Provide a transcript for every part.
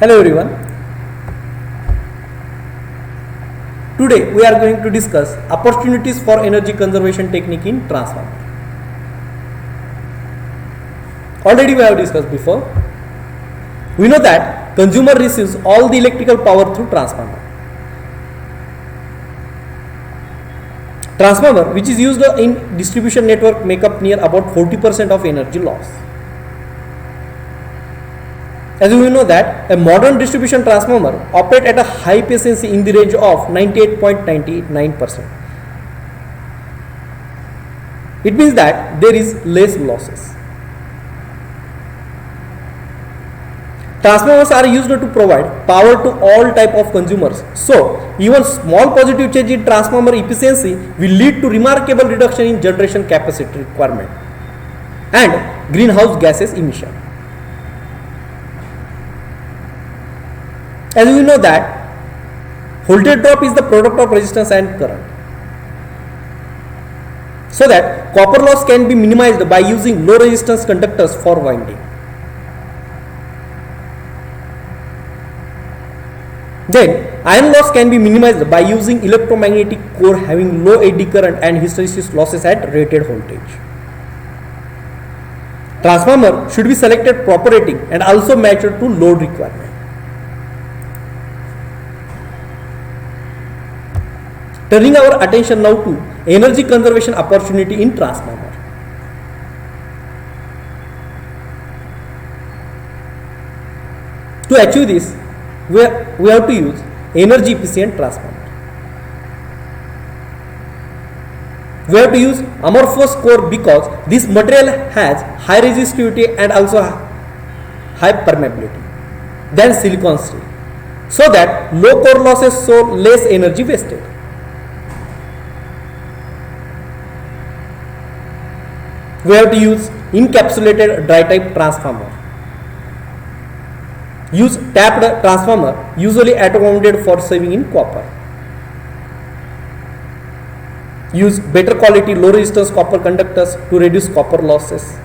Hello everyone. Today we are going to discuss opportunities for energy conservation technique in transformer. Already we have discussed before. We know that consumer receives all the electrical power through transformer. Transformer which is used in distribution network make up near about 40% of energy loss. As we know that a modern distribution transformer operate at a high efficiency in the range of 98.99%. It means that there is less losses. Transformers are used to provide power to all type of consumers. So even small positive change in transformer efficiency will lead to remarkable reduction in generation capacity requirement and greenhouse gases emission. As we know that voltage drop is the product of resistance and current. So that copper loss can be minimized by using low resistance conductors for winding. Then iron loss can be minimized by using electromagnetic core having low eddy current and hysteresis losses at rated voltage. Transformer should be selected proper rating and also matched to load requirement. Turning our attention now to energy conservation opportunity in transformer. To achieve this, we have to use energy efficient transformer. We have to use amorphous core because this material has high resistivity and also high permeability than silicon steel, so that low core losses, so less energy wasted. We have to use encapsulated dry type transformer. Use tapped transformer, usually auto-wounded for saving in copper. Use better quality low resistance copper conductors to reduce copper losses.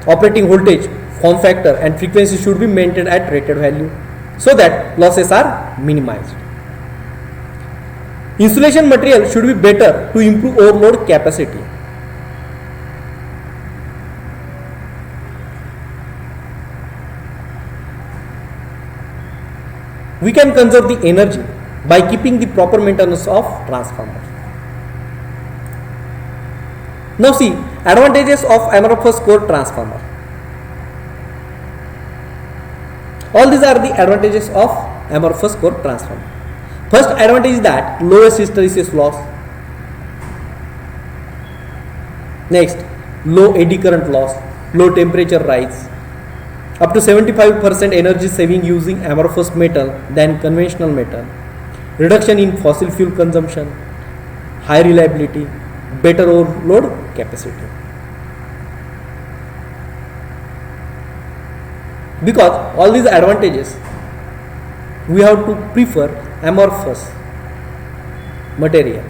Operating voltage, form factor and frequency should be maintained at rated value so that losses are minimized. Insulation material should be better to improve overload capacity. We can conserve the energy by keeping the proper maintenance of transformer. Now see advantages of amorphous core transformer. All these are the advantages of amorphous core transformer. First advantage is that lowest hysteresis loss. Next, low eddy current loss, low temperature rise, up to 75% energy saving using amorphous metal than conventional metal, reduction in fossil fuel consumption, high reliability, better overload capacity. Because all these advantages, we have to prefer amorphous material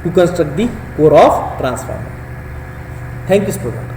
to construct the core of transformer. Thank you, student.